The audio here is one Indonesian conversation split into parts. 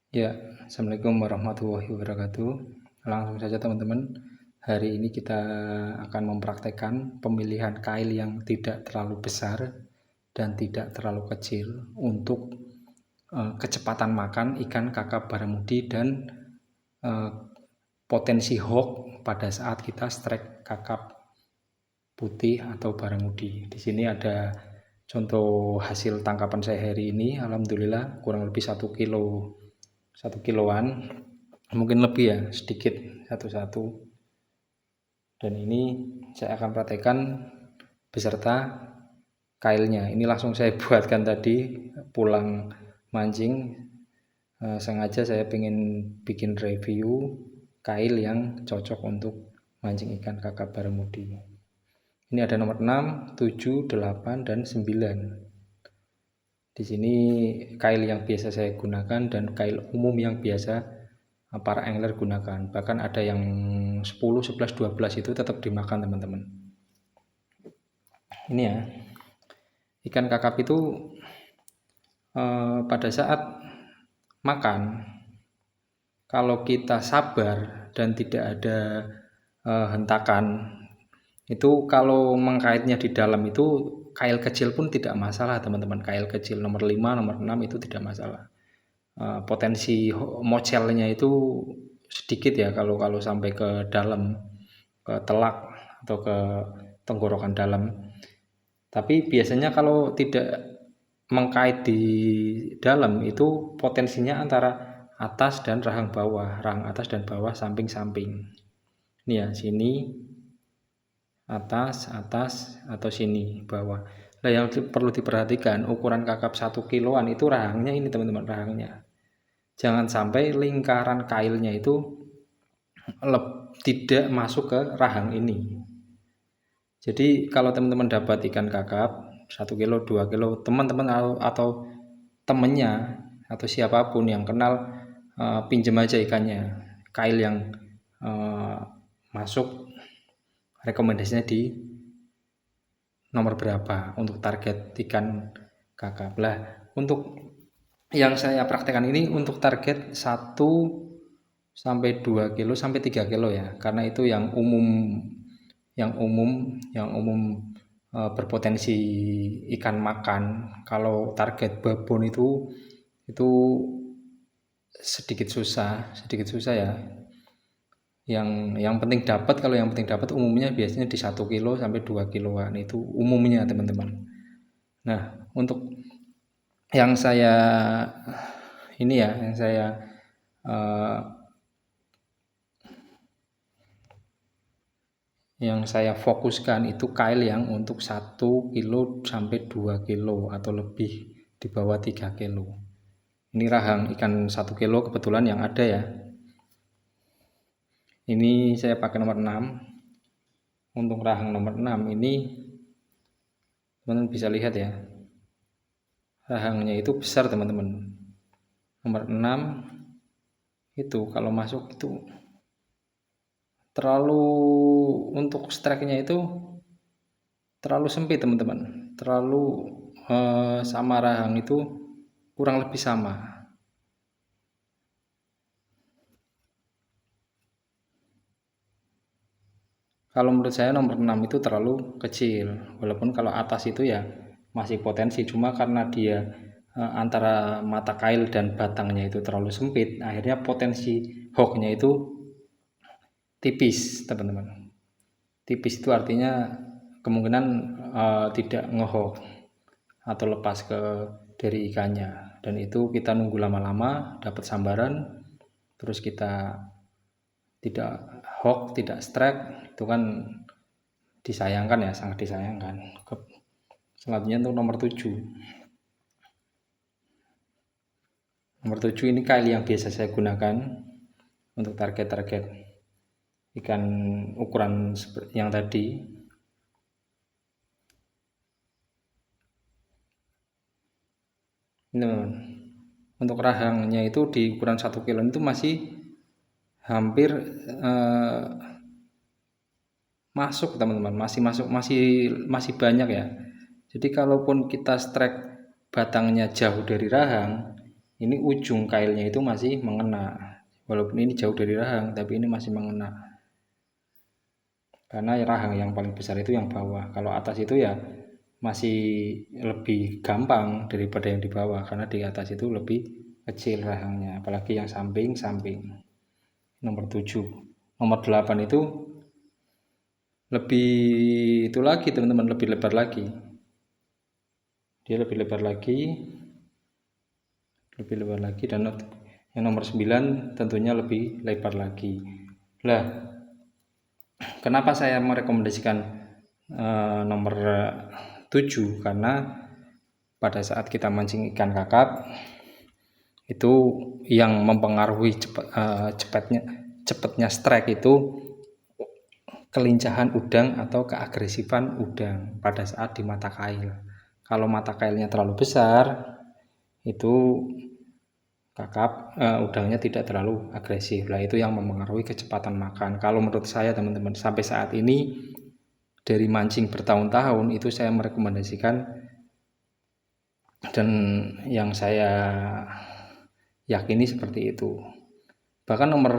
Ya, Assalamualaikum warahmatullahi wabarakatuh. Langsung saja teman-teman, hari ini kita akan mempraktekkan pemilihan kail yang tidak terlalu besar dan tidak terlalu kecil untuk kecepatan makan ikan kakap baramudi dan potensi hook pada saat kita strike kakap putih atau baramudi. Di sini ada contoh hasil tangkapan saya hari ini. Alhamdulillah kurang lebih 1 kiloan, mungkin lebih ya, sedikit satu-satu. Dan ini saya akan praktekkan beserta kailnya. Ini langsung saya buatkan tadi pulang mancing. Sengaja saya ingin bikin review kail yang cocok untuk mancing ikan kakap baramudi. Ini ada nomor 6, 7, 8, dan 9. Di sini kail yang biasa saya gunakan dan kail umum yang biasa para angler gunakan. Bahkan ada yang 10, 11, 12 itu tetap dimakan teman-teman. Ini ya, ikan kakap itu pada saat makan, kalau kita sabar dan tidak ada hentakan, itu kalau mengkaitnya di dalam itu kail kecil pun tidak masalah teman-teman. Kail kecil nomor 5, nomor 6 itu tidak masalah. Potensi mocelnya itu sedikit ya kalau sampai ke dalam, ke telak atau ke tenggorokan dalam. Tapi biasanya kalau tidak mengkait di dalam itu potensinya antara atas dan rahang bawah, rahang atas dan bawah, samping-samping. Ini ya, sini atas, atau sini bawah. Nah, yang perlu diperhatikan ukuran kakap 1 kiloan itu rahangnya ini teman-teman, rahangnya. Jangan sampai lingkaran kailnya itu tidak masuk ke rahang ini. Jadi kalau teman-teman dapat ikan kakap 1 kilo, 2 kilo, teman-teman atau temennya atau siapapun yang kenal, pinjam aja ikannya. Kail yang masuk rekomendasinya di nomor berapa untuk target ikan kakap. Lah, untuk yang saya praktekkan ini untuk target 1 sampai 2 kilo sampai 3 kilo ya, karena itu yang umum berpotensi ikan makan. Kalau target babon itu sedikit susah ya. Yang penting dapat, kalau yang penting dapat umumnya biasanya di 1 kilo sampai 2 kiloan itu umumnya teman-teman. Nah, untuk yang saya fokuskan itu kail yang untuk 1 kilo sampai 2 kilo atau lebih, di bawah 3 kilo. Ini rahang ikan 1 kilo kebetulan yang ada ya. Ini saya pakai nomor 6. Untuk rahang nomor 6 ini teman-teman bisa lihat ya, rahangnya itu besar teman-teman. Nomor 6 itu kalau masuk itu terlalu, untuk strike-nya itu terlalu sempit teman-teman, terlalu sama rahang itu kurang lebih sama. Kalau menurut saya nomor 6 itu terlalu kecil, walaupun kalau atas itu ya masih potensi, cuma karena dia antara mata kail dan batangnya itu terlalu sempit, akhirnya potensi hooknya itu tipis teman-teman. Tipis itu artinya kemungkinan tidak ngehook atau lepas dari ikannya, dan itu kita nunggu lama-lama dapat sambaran, terus kita tidak hook, tidak strike, itu kan disayangkan ya, sangat disayangkan. Selanjutnya untuk nomor 7. Nomor 7 ini kail yang biasa saya gunakan untuk target ikan ukuran yang tadi. Ini teman-teman, untuk rahangnya itu di ukuran 1 kilo itu masih hampir masuk teman-teman, masih banyak ya. Jadi kalaupun kita strike batangnya jauh dari rahang, ini ujung kailnya itu masih mengena, walaupun ini jauh dari rahang tapi ini masih mengena, karena rahang yang paling besar itu yang bawah. Kalau atas itu ya masih lebih gampang daripada yang di bawah, karena di atas itu lebih kecil rahangnya, apalagi yang samping-samping. Nomor 7. Nomor 8 itu lebih itu lagi teman-teman, lebih lebar lagi. Dia lebih lebar lagi, dan yang nomor 9 tentunya lebih lebar lagi. Lah, kenapa saya merekomendasikan nomor 7? Karena pada saat kita mancing ikan kakap itu yang mempengaruhi cepatnya strike itu kelincahan udang atau keagresifan udang pada saat di mata kail. Kalau mata kailnya terlalu besar, itu kakap udangnya tidak terlalu agresif. Lah itu yang mempengaruhi kecepatan makan. Kalau menurut saya teman-teman, sampai saat ini dari mancing bertahun-tahun itu saya merekomendasikan, dan yang saya yakini seperti itu. Bahkan nomor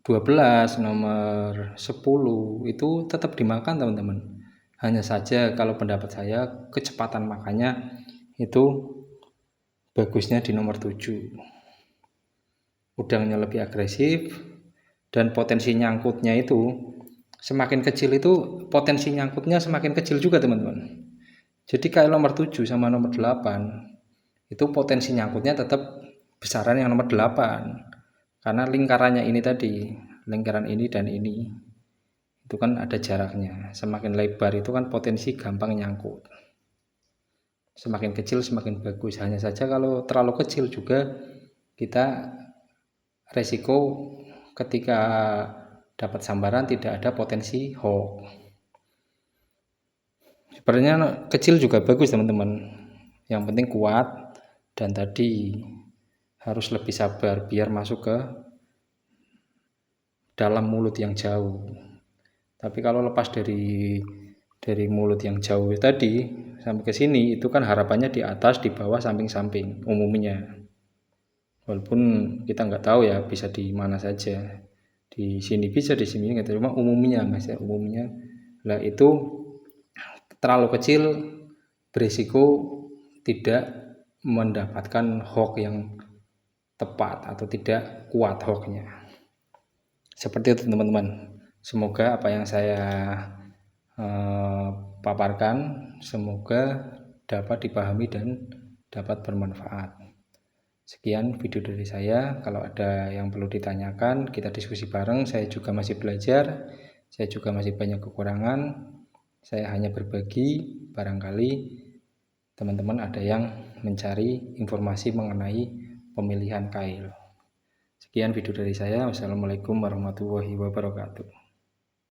12, nomor 10 itu tetap dimakan teman-teman. Hanya saja kalau pendapat saya kecepatan makannya itu bagusnya di nomor 7. Udangnya lebih agresif dan potensi nyangkutnya itu semakin kecil, itu potensi nyangkutnya semakin kecil juga teman-teman. Jadi kayak nomor 7 sama nomor 8 itu potensi nyangkutnya tetap besaran yang nomor 8, karena lingkarannya ini tadi, lingkaran ini dan ini itu kan ada jaraknya. Semakin lebar itu kan potensi gampang nyangkut, semakin kecil semakin bagus. Hanya saja kalau terlalu kecil juga kita resiko ketika dapat sambaran tidak ada potensi hook. Sebenarnya kecil juga bagus teman-teman, yang penting kuat dan tadi harus lebih sabar biar masuk ke dalam mulut yang jauh. Tapi kalau lepas dari mulut yang jauh tadi sampai ke sini, itu kan harapannya di atas, di bawah, samping-samping umumnya. Walaupun kita nggak tahu ya, bisa di mana saja. Di sini bisa, di sini nggak tahu, cuma umumnya Mas ya, umumnya. Lah itu terlalu kecil berisiko tidak mendapatkan hook yang tepat atau tidak kuat hooknya. Seperti itu teman-teman. Semoga apa yang saya paparkan semoga dapat dipahami dan dapat bermanfaat. Sekian video dari saya. Kalau ada yang perlu ditanyakan, kita diskusi bareng. Saya juga masih belajar, saya juga masih banyak kekurangan. Saya hanya berbagi, barangkali teman-teman ada yang mencari informasi mengenai pemilihan kail. Sekian video dari saya. Wassalamualaikum warahmatullahi wabarakatuh.